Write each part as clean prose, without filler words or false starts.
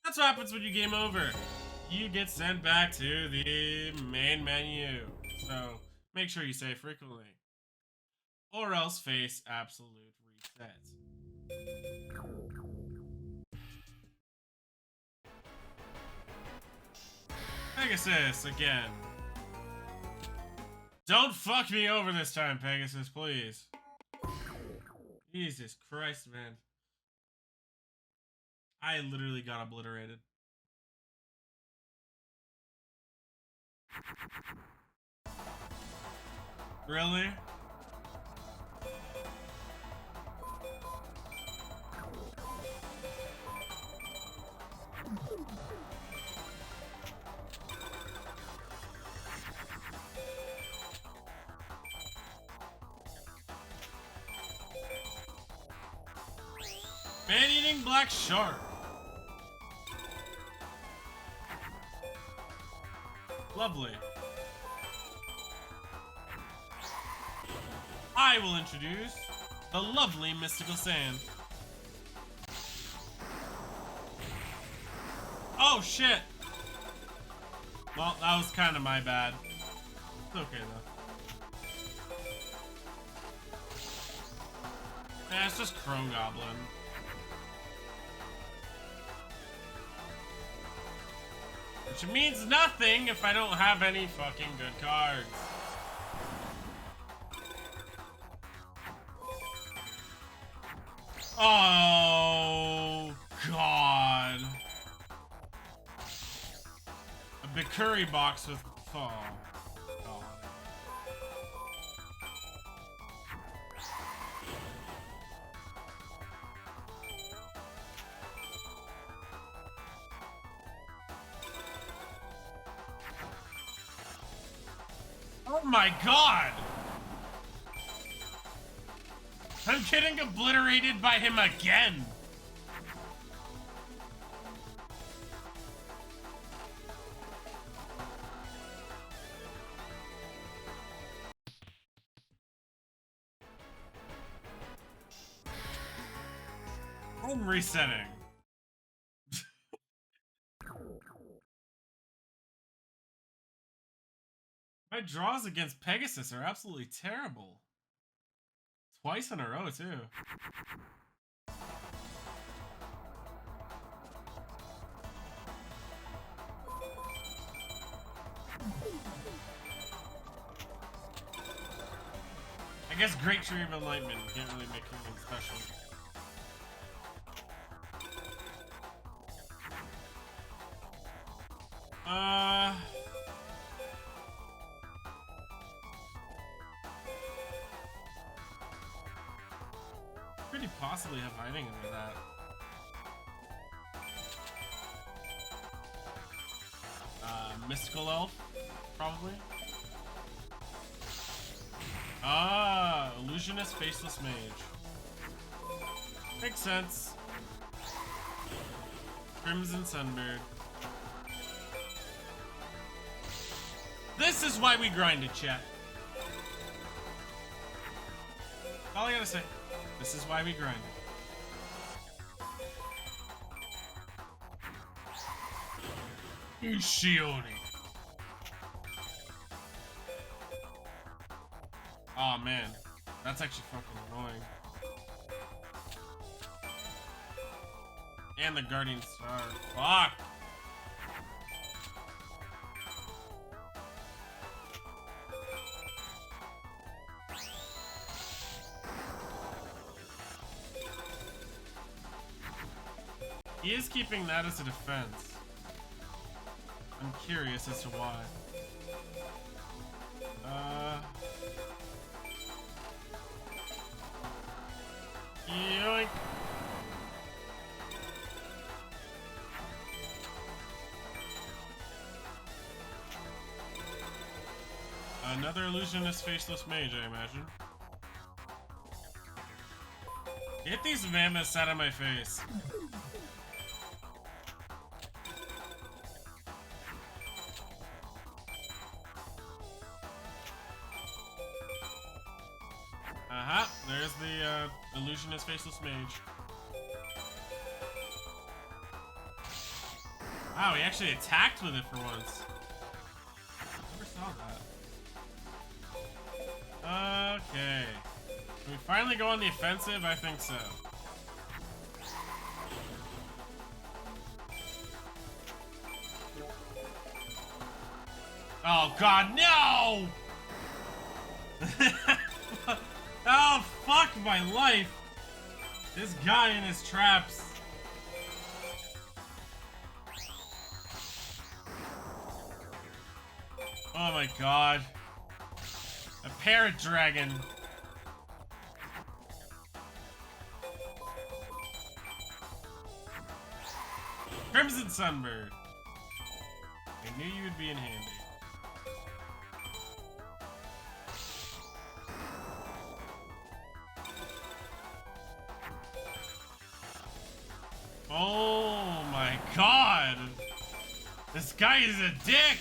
That's what happens when you game over. You get sent back to the main menu. So make sure you save frequently, or else face absolute reset. Pegasus again. Don't fuck me over this time, Pegasus, please. Jesus Christ, man. I literally got obliterated. Really? Man-eating black shark. Lovely. I will introduce the lovely mystical sand. Oh shit! Well, that was kind of my bad. It's okay though. Yeah, it's just Crow Goblin. Which means nothing if I don't have any fucking good cards. Oh, God. A Bikuri box with... Oh, God. Oh, my God. I'm getting obliterated by him again. I'm resetting. My draws against Pegasus are absolutely terrible. Twice in a row, too. I guess Great Tree of Enlightenment can't really make anything special. Pretty possibly have hiding under that. Mystical Elf, probably. Ah, Illusionist Faceless Mage. Makes sense. Crimson Sunbird. This is why we grinded, chat. All I gotta say. This is why we grinded. Shioni. Oh man, that's actually fucking annoying. And the Guardian Star. Fuck! He is keeping that as a defense. I'm curious as to why. Yoink. Another illusionist faceless mage, I imagine. Get these mammoths out of my face. There's the illusionist faceless mage. Wow, he actually attacked with it for once. Never saw that. Okay. Can we finally go on the offensive? I think so. Oh god, no! Oh, fuck my life! This guy and his traps. Oh my god. A parrot dragon. Crimson Sunbird. I knew you would be in handy. Oh my god! This guy is a dick!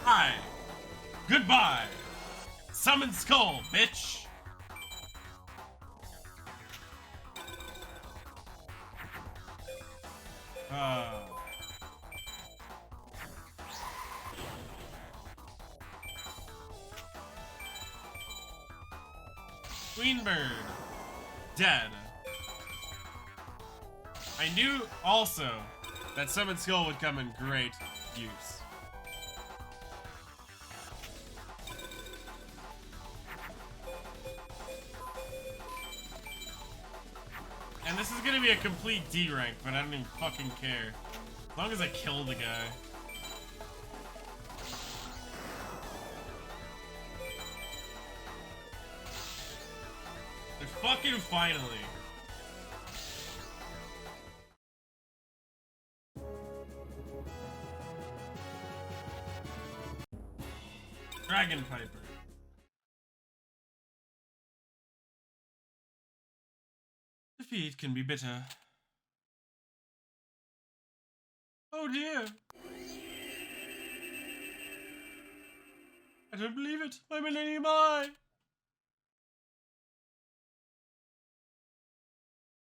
Hi! Goodbye! Summon Skull, bitch! Queenbird. Dead. I knew also that Summon Skull would come in great use. And this is gonna be a complete D rank, but I don't even fucking care. As long as I kill the guy. They're fucking finally. Dragon Piper. Defeat can be bitter. Oh dear. I don't believe it. My Millennium Eye.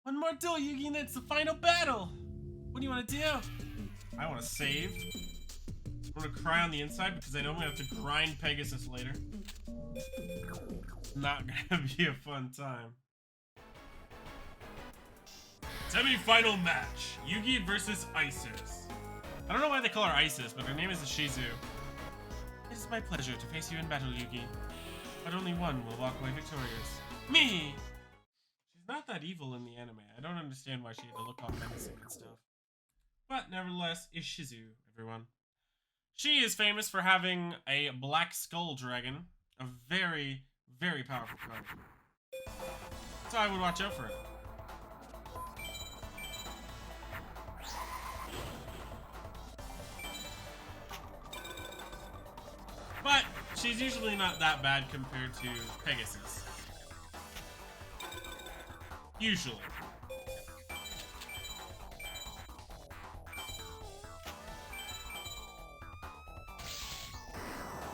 One more duel, Yugi, and it's the final battle. What do you want to do? I want to save. I want to cry on the inside because I know I'm going to have to grind Pegasus later. It's not going to be a fun time. Semi-final match. Yugi versus Isis. I don't know why they call her Isis, but her name is Shizu. It is my pleasure to face you in battle, Yugi. But only one will walk away victorious. Me! She's not that evil in the anime. I don't understand why she had to look all menacing and stuff. But nevertheless, is Shizu, everyone. She is famous for having a black skull dragon. A very, very powerful card. So I would watch out for it. But she's usually not that bad compared to Pegasus. Usually.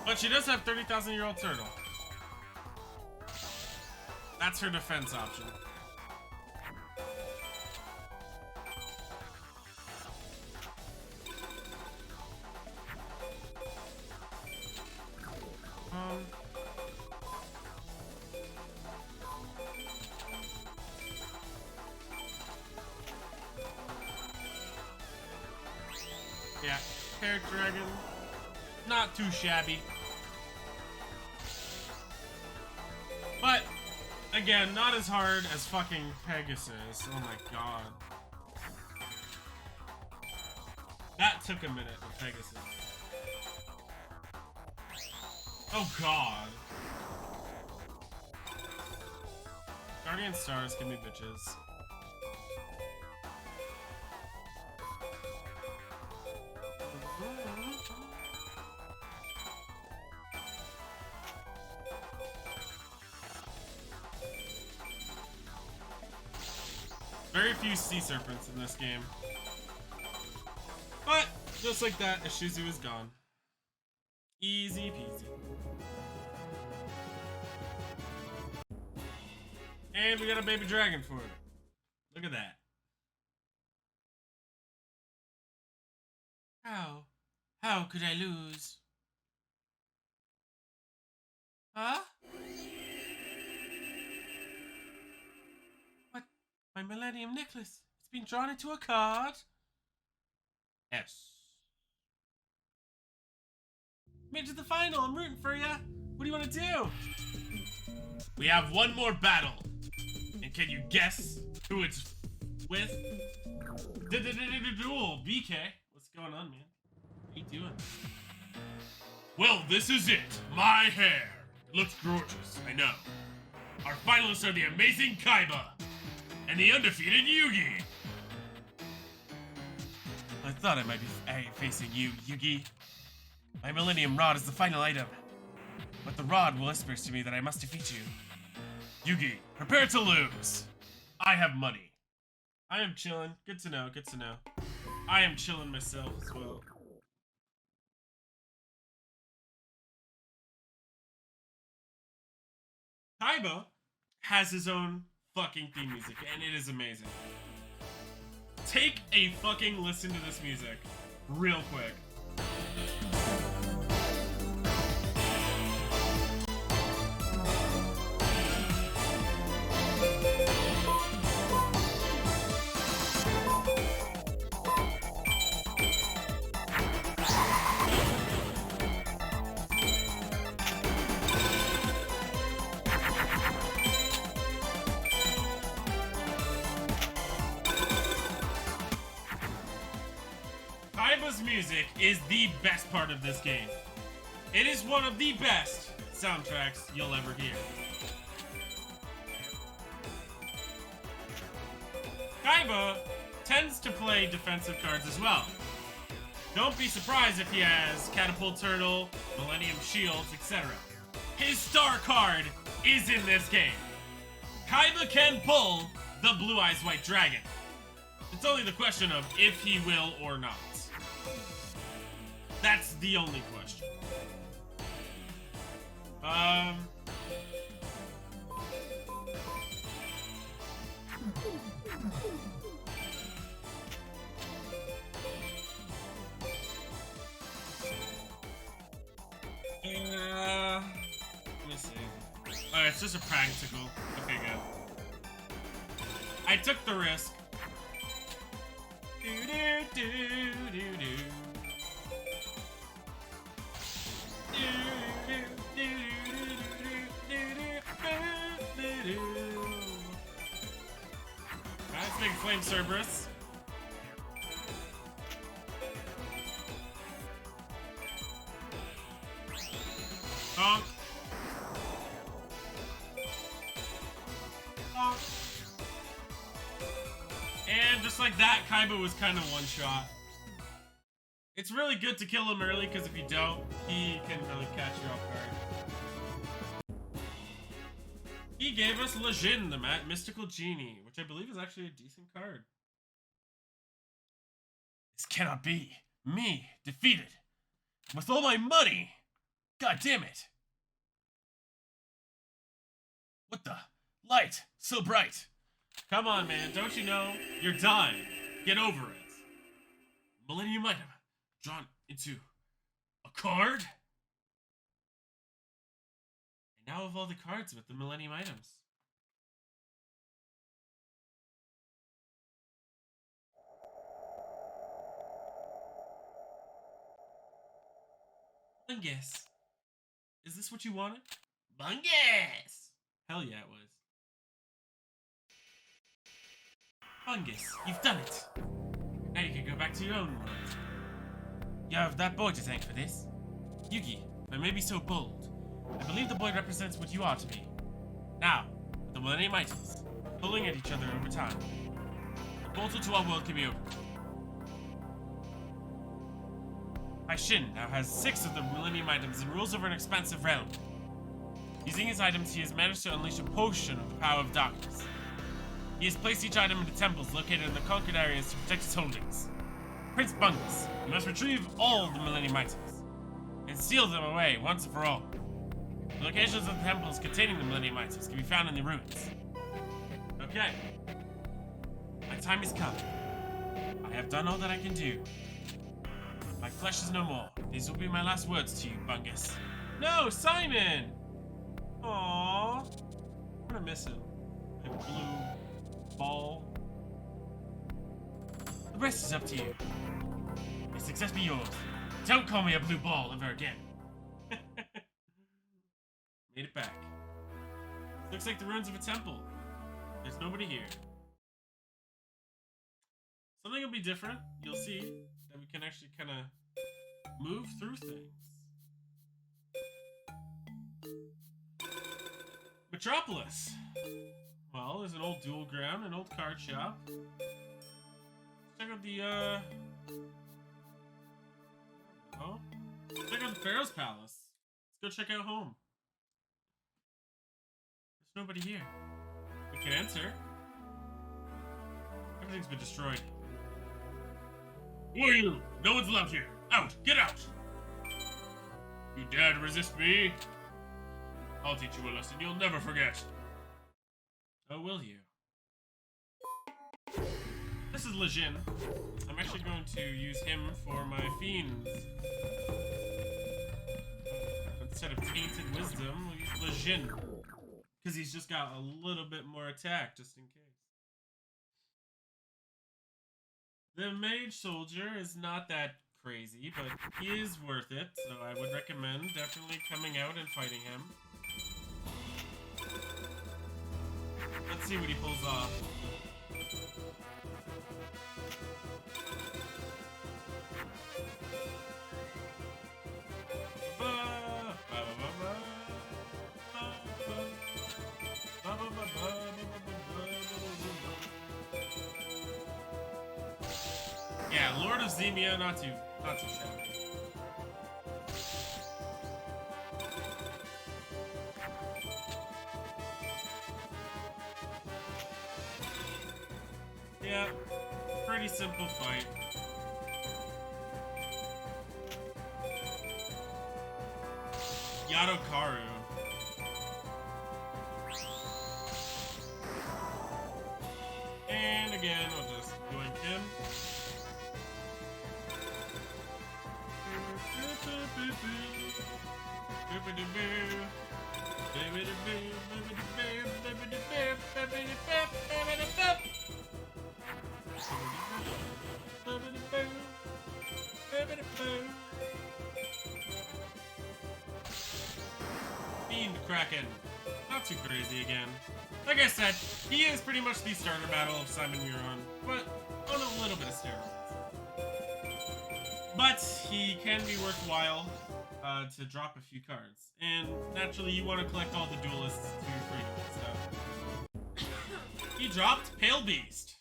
But she does have 30,000-year-old turtle. That's her defense option. Yeah, Parrot Dragon, not too shabby. But, again, not as hard as fucking Pegasus. Oh my god. That took a minute with Pegasus. Oh god. Guardian Stars can be bitches. Very few sea serpents in this game. But just like that, Ishizu is gone. Easy peasy. And we got a baby dragon for it. Look at that. How could I lose? Huh? What? My Millennium necklace. It's been drawn into a card? Yes. Made it to the final. I'm rooting for ya. What do you want to do? We have one more battle. And can you guess who it's with? Duel, BK. What's going on, man? What are you doing? Well, this is it. My hair. It looks gorgeous, I know. Our finalists are the amazing Kaiba and the undefeated Yugi. I thought I might be facing you, Yugi. My Millennium Rod is the final item. But the rod whispers to me that I must defeat you. Yugi, prepare to lose. I have money. I am chilling. Good to know, good to know. I am chilling myself as well. Kaiba has his own fucking theme music, and it is amazing. Take a fucking listen to this music real quick. Kaiba's music is the best part of this game. It is one of the best soundtracks you'll ever hear. Kaiba tends to play defensive cards as well. Don't be surprised if he has Catapult Turtle, Millennium Shields, etc. His star card is in this game. Kaiba can pull the Blue Eyes White Dragon. It's only the question of if he will or not. That's the only question. Let me see. Oh, it's just a practical. Okay, good. I took the risk. Let's make Flame Cerberus. Honk. Honk. And just like that, Kaiba was kind of one shot. It's really good to kill him early, because if you don't, he can really catch you off guard. He gave us Lejin, the Mystical Genie, which I believe is actually a decent card. This cannot be. Me, defeated. With all my money. God damn it. What the? Light, so bright. Come on, man, don't you know? You're dying. Get over it. Millennium item. Drawn into a card? And now of all the cards with the Millennium items. Bungus. Is this what you wanted? Bungus! Hell yeah, it was. Bungus, you've done it. Now you can go back to your own world. You have that boy to thank for this. Yugi, I may be so bold. I believe the boy represents what you are to be. Now, with the Millennium items, pulling at each other over time, the portal to our world can be opened. My Shin now has 6 of the Millennium items and rules over an expansive realm. Using his items, he has managed to unleash a potion of the power of darkness. He has placed each item into temples located in the conquered areas to protect his holdings. Prince Bungus, you must retrieve all the Millennium items and seal them away once and for all. The locations of the temples containing the Millennium items can be found in the ruins. Okay. My time has come. I have done all that I can do. My flesh is no more. These will be my last words to you, Bungus. No, Simon! Aww. I'm gonna miss him. My blue ball. The rest is up to you. May success be yours. Don't call me a blue ball ever again. Made it back. Looks like the ruins of a temple. There's nobody here. Something will be different. You'll see that we can actually kind of move through things. Metropolis. Well, there's an old duel ground, an old card shop. Check out the check out the Pharaoh's palace. Let's go check out home. There's nobody here. We can enter. Everything's been destroyed. Who are you? No one's allowed here. Out! Get out! You dare to resist me? I'll teach you a lesson you'll never forget. Oh, will you? This is Lejin. I'm actually going to use him for my fiends. Instead of Tainted Wisdom, we'll use Lejin. Because he's just got a little bit more attack, just in case. The Mage Soldier is not that crazy, but he is worth it, so I would recommend definitely coming out and fighting him. Let's see what he pulls off. Yeah, Lord of Zemia, not too shabby. Yeah, pretty simple fight. Yadokaru. And again, we'll just doink him. Fiend Kraken. Not too crazy again. Like I said, he is pretty much the starter battle of Simon Muron, but on a little bit of steroids. But he can be worthwhile to drop a few cards. And naturally, you want to collect all the duelists to your freedom, so. He dropped Pale Beast.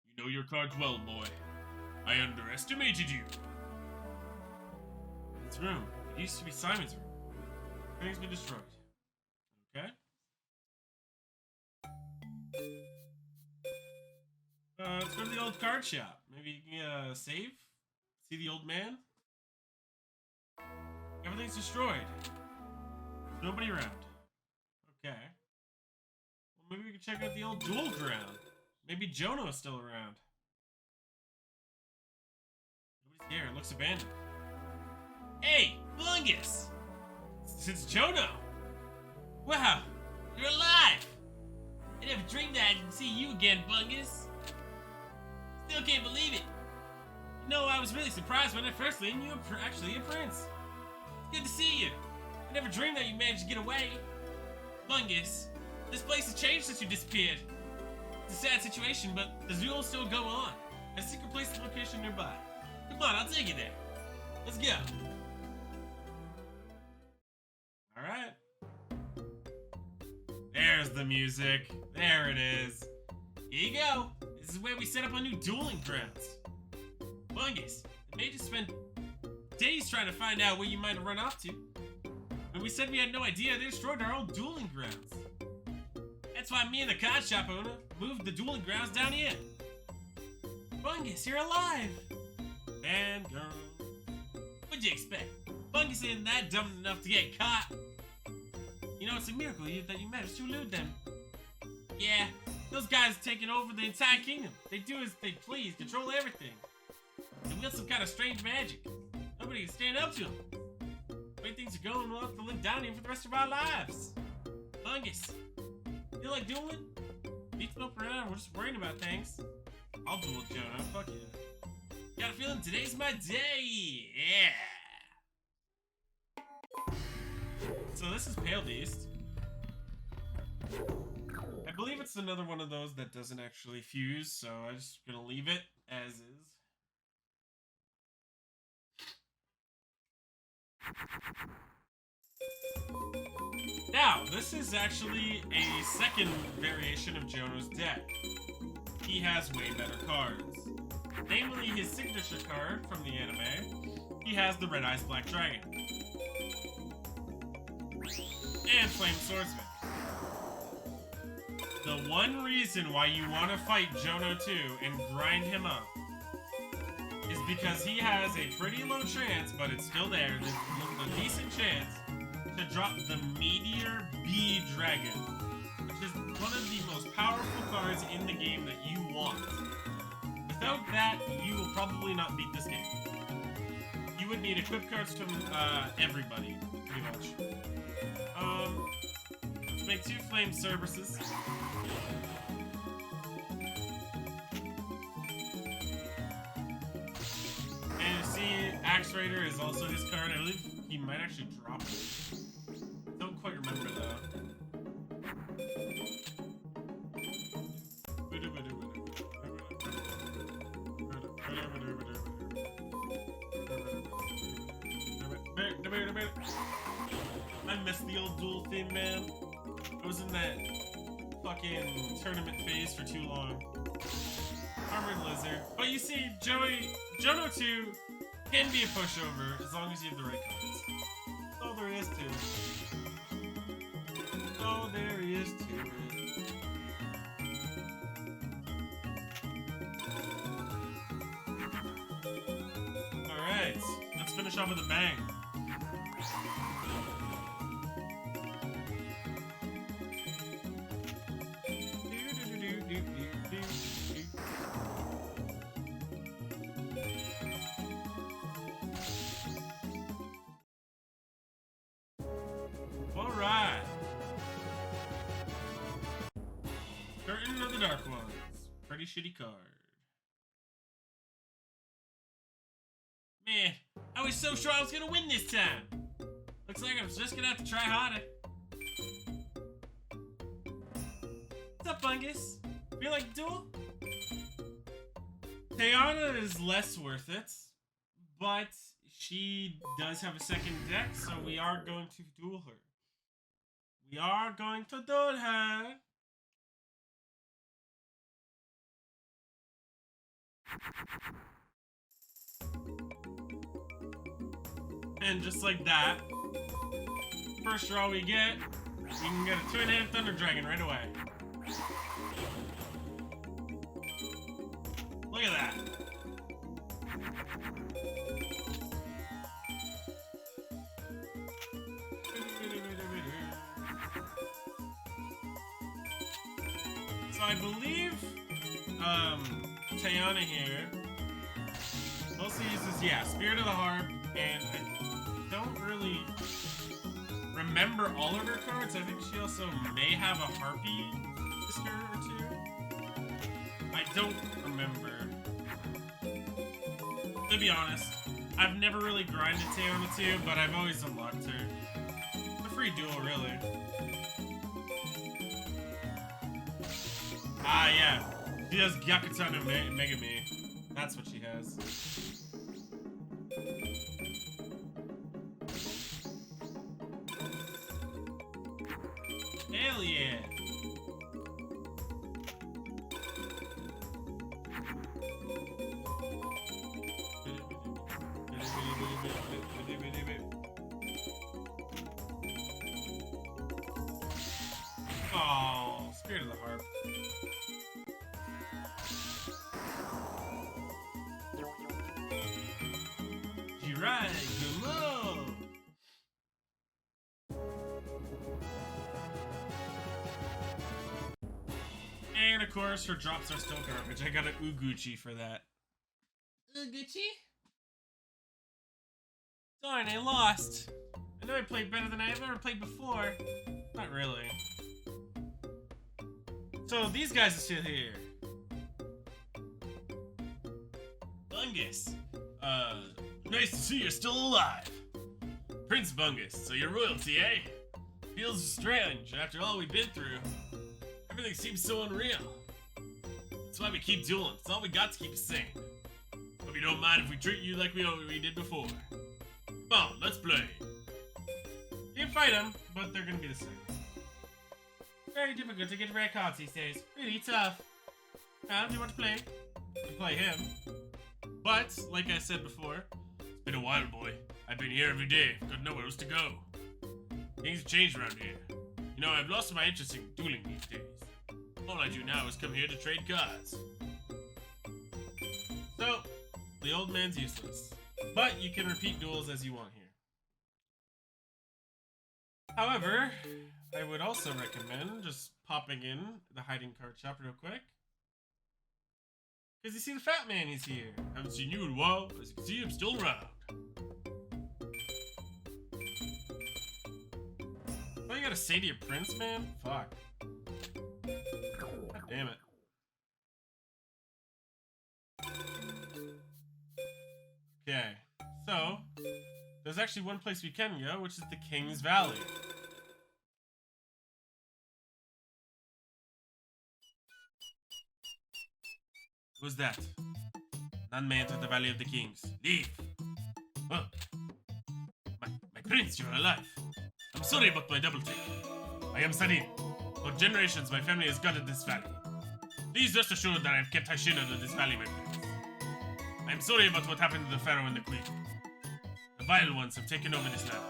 You know your cards well, boy. I underestimated you. This room. It used to be Simon's room. Everything's been destroyed. Okay. Let's go to the old card shop. Maybe you can save? See the old man? Everything's destroyed. There's nobody around. Okay. Well, maybe we can check out the old duel ground. Maybe Jono's still around. Nobody's here. It looks abandoned. Hey, Bungus! It's Jono! Wow, you're alive! I never dreamed that I'd see you again, Bungus. Still can't believe it. You know, I was really surprised when I first learned you were actually a prince. It's good to see you. I never dreamed that you managed to get away. Bungus, this place has changed since you disappeared. It's a sad situation, but the zoo will still go on. A secret place and location nearby. Come on, I'll take you there. Let's go. Alright. There's the music. There it is. Here you go. This is where we set up our new dueling grounds. Bungus, the mages spent days trying to find out where you might have run off to. When we said we had no idea, they destroyed our old dueling grounds. That's why me and the card shop owner moved the dueling grounds down here. Bungus, you're alive! And girl. What'd you expect? Bungus isn't that dumb enough to get caught. You know, it's a miracle that you managed to elude them. Yeah, those guys taking over the entire kingdom. They do as they please, control everything. They wield some kind of strange magic. Nobody can stand up to them. The way things are going, we'll have to live down here for the rest of our lives. Bungus, you like dueling? Beats up around, we're just worrying about things. I'll duel Jonah, fuck yeah. Got a feeling today's my day, yeah. So this is Pale Beast. I believe it's another one of those that doesn't actually fuse, so I'm just gonna leave it as is. Now, this is actually a second variation of Jonah's deck. He has way better cards. Namely, his signature card from the anime, he has the Red Eyes Black Dragon. And Flame Swordsman. The one reason why you want to fight Jono 2 and grind him up is because he has a pretty low chance, but it's still there, there's a decent chance to drop the Meteor B Dragon, which is one of the most powerful cards in the game that you want. Without that, you will probably not beat this game. You would need equip cards from everybody, pretty much. Let's make 2 Flame Cerberuses. And you see, Axe Raider is also his card. I believe he might actually drop it. Don't quite remember though. I missed the old duel theme, man. I was in that fucking tournament phase for too long. Armored Lizard. But you see, Jono 2 can be a pushover as long as you have the right cards. That's all there is to it. That's all there is to it. Alright, let's finish off with a bang. Alright. Curtain of the Dark Ones. Pretty shitty card. Man, I was so sure I was gonna win this time. Looks like I'm just gonna have to try harder. What's up, Bungus? Feel like a duel? Tayana is less worth it, but she does have a second deck, so we are going to duel her. We are going to duel her. And just like that, first draw we get, we can get a 2-handed Thunder Dragon right away. Look at that. So I believe Tayana here mostly uses, yeah, Spirit of the Harp, and I don't really remember all of her cards. I think she also may have a Harpy Fisker or 2. I don't remember. To be honest, I've never really grinded Tayana 2, but I've always unlocked her. It's a free duel, really. Ah, yeah. She has Gyakuten and Megami. That's what she has. Hell yeah! Alright, come on! And of course, her drops are still garbage. I got an Uguchi for that. Uguchi? Darn, I lost. I know I played better than I've ever played before. Not really. So these guys are still here. Bungus. Nice to see you're still alive. Prince Bungus, so you're royalty, eh? Feels strange after all we've been through. Everything seems so unreal. That's why we keep dueling. It's all we got to keep us sane. Hope you don't mind if we treat you like we did before. Come on, let's play. Can't fight them, but they're gonna be the same. Very difficult to get rare cards these days. Really tough. Now, do you want to play? You play him. But, like I said before, it's been a while, boy. I've been here every day. Got nowhere else to go. Things have changed around here. You know, I've lost my interest in dueling these days. All I do now is come here to trade cards. So, the old man's useless. But you can repeat duels as you want here. However, I would also recommend just popping in the hiding card shop real quick. Because you see the fat man, he's here. Haven't seen you in a while. As you can see, I'm still around. What you gotta say to your prince, man? Fuck. God damn it. Okay, so there's actually one place we can go, which is the King's Valley. Who's that? None may enter the Valley of the Kings. Leave! Oh. My prince, you're alive. I'm sorry about my double take. I am Sarin. For generations, my family has guarded this valley. Please rest assured that I've kept Haishin under this valley, my prince. I am sorry about what happened to the Pharaoh and the Queen. The vile ones have taken over this land.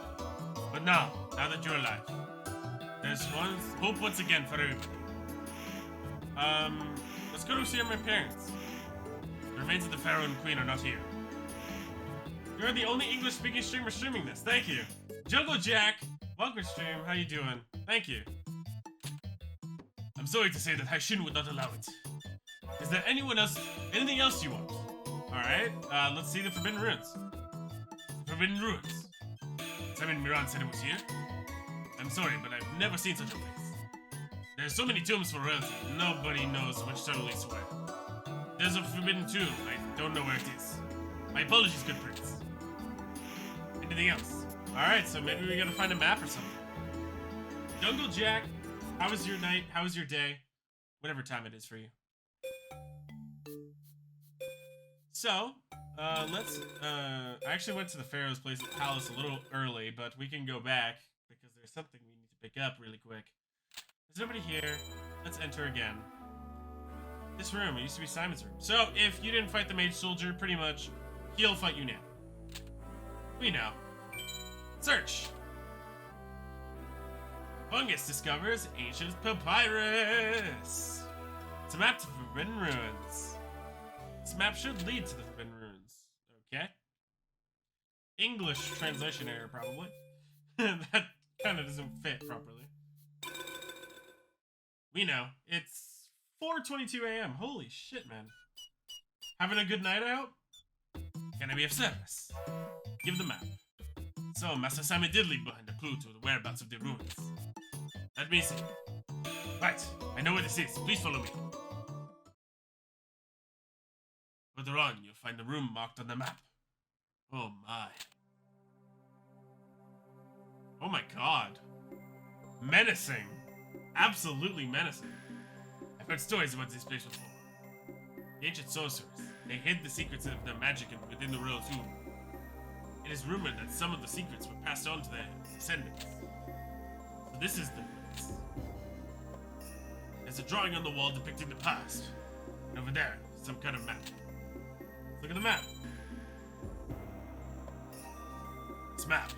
But now that you're alive, there's hope once again for everybody. Let's go to see my parents. The remains of the Pharaoh and Queen are not here. You're the only English-speaking streamer streaming this. Thank you. Jungle Jack, welcome stream. How you doing? Thank you. I'm sorry to say that Haishin would not allow it. Is there anything else you want? Alright, let's see the Forbidden Ruins. Forbidden Ruins. Simon Miran said it was here. I'm sorry, but I've never seen such a place. There's so many tombs for royalty, nobody knows which tunnel leads to where. There's a forbidden tomb, I don't know where it is. My apologies, good prince. Anything else? Alright, so maybe we gotta find a map or something. Jungle Jack, how was your night? How was your day? Whatever time it is for you. So, I actually went to the Pharaoh's palace a little early, but we can go back because there's something we need to pick up really quick. There's nobody here. Let's enter again. This room, it used to be Simon's room. So, if you didn't fight the Mage Soldier, pretty much, he'll fight you now. We know. Search! Bungus discovers ancient papyrus! It's a map to Forbidden Ruins. This map should lead to the Forbidden Ruins. Okay. English translation error, probably. That kind of doesn't fit properly. We know. It's 4:22 a.m. Holy shit, man. Having a good night out? Can I be of service? Give the map. So, Master Simon did leave behind a clue to the whereabouts of the ruins. Let me see. Right, I know where this is. Please follow me. Further on, you'll find the room marked on the map. Oh my. Oh my god. Menacing. Absolutely menacing. I've heard stories about this place before. The ancient sorcerers, they hid the secrets of their magic within the royal tomb. It is rumored that some of the secrets were passed on to their descendants. So this is the place. There's a drawing on the wall depicting the past. And over there, some kind of map. Look at the map. This map.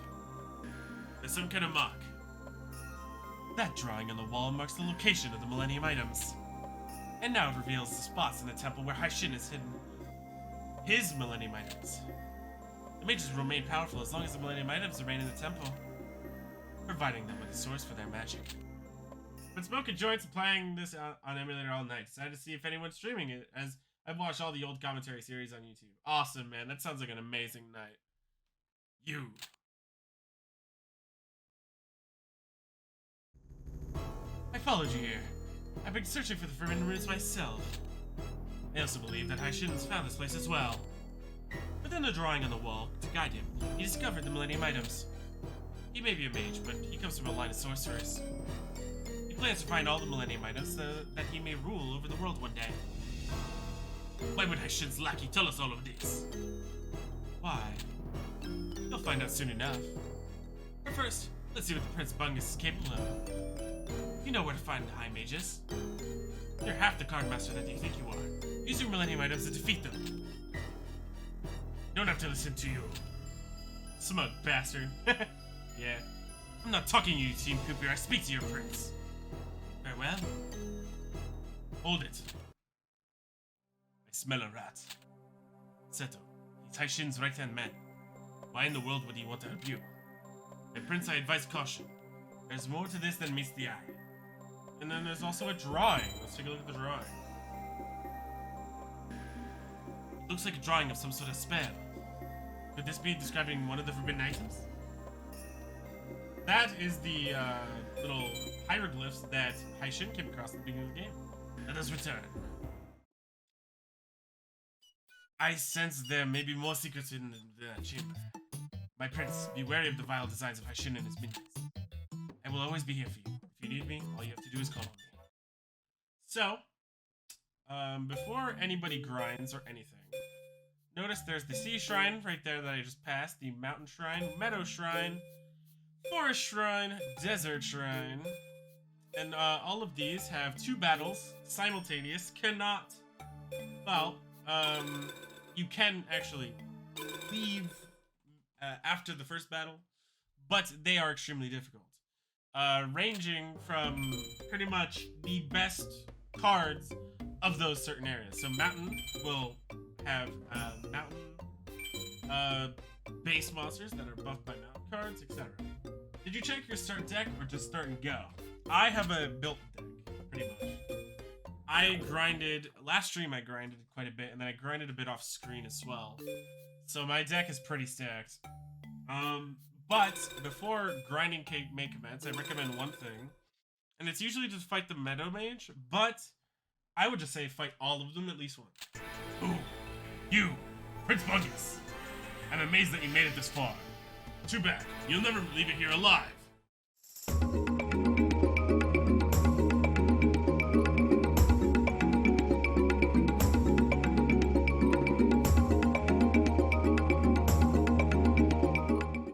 There's some kind of mark. That drawing on the wall marks the location of the Millennium items. And now it reveals the spots in the temple where Haishin has hidden his Millennium items. The mages will remain powerful as long as the Millennium items remain in the temple, providing them with a source for their magic. Been smoking joints and playing this on emulator all night. Decided to see if anyone's streaming it, as I've watched all the old commentary series on YouTube. Awesome, man. That sounds like an amazing night. I followed you here. I've been searching for the Forbidden Roots myself. I also believe that Haishin's found this place as well. Within the drawing on the wall, to guide him, he discovered the Millennium items. He may be a mage, but he comes from a line of sorcerers. He plans to find all the Millennium items so that he may rule over the world one day. Why would Haishin's lackey tell us all of this? Why? You'll find out soon enough. But first, let's see what the Prince Bungus is capable of. You know where to find the High Mages. You're half the card master that you think you are. Use your Millennium items to defeat them. You don't have to listen to you. Smug bastard. Yeah. I'm not talking to you, Team Cooper. I speak to your prince. Very well. Hold it. I smell a rat. Seto. He's Haishin's right-hand man. Why in the world would he want to help you? My prince, I advise caution. There's more to this than meets the eye. And then there's also a drawing. Let's take a look at the drawing. It looks like a drawing of some sort of spell. Could this be describing one of the forbidden items? That is the little hieroglyphs that Haishin came across at the beginning of the game. Let us return. I sense there may be more secrets in the chamber. My prince, be wary of the vile designs of Haishin and his minions. I will always be here for you. If you need me, all you have to do is call on me. So, before anybody grinds or anything, notice there's the sea shrine right there that I just passed, the mountain shrine, meadow shrine, forest shrine, desert shrine, and all of these have 2 battles, simultaneous, cannot, well, you can actually leave after the first battle, but they are extremely difficult. Ranging from pretty much the best cards of those certain areas. So mountain will have mountain base monsters that are buffed by mountain cards, etc. Did you check your start deck or just start and go? I have a built deck, pretty much. I grinded, last stream I grinded quite a bit, and then I grinded a bit off screen as well. So my deck is pretty stacked. But before grinding may commence, I recommend one thing, and it's usually to fight the Meadow Mage, but I would just say fight all of them at least once. Ooh, you, Prince Bungus. I'm amazed that you made it this far. Too bad, you'll never leave it here alive.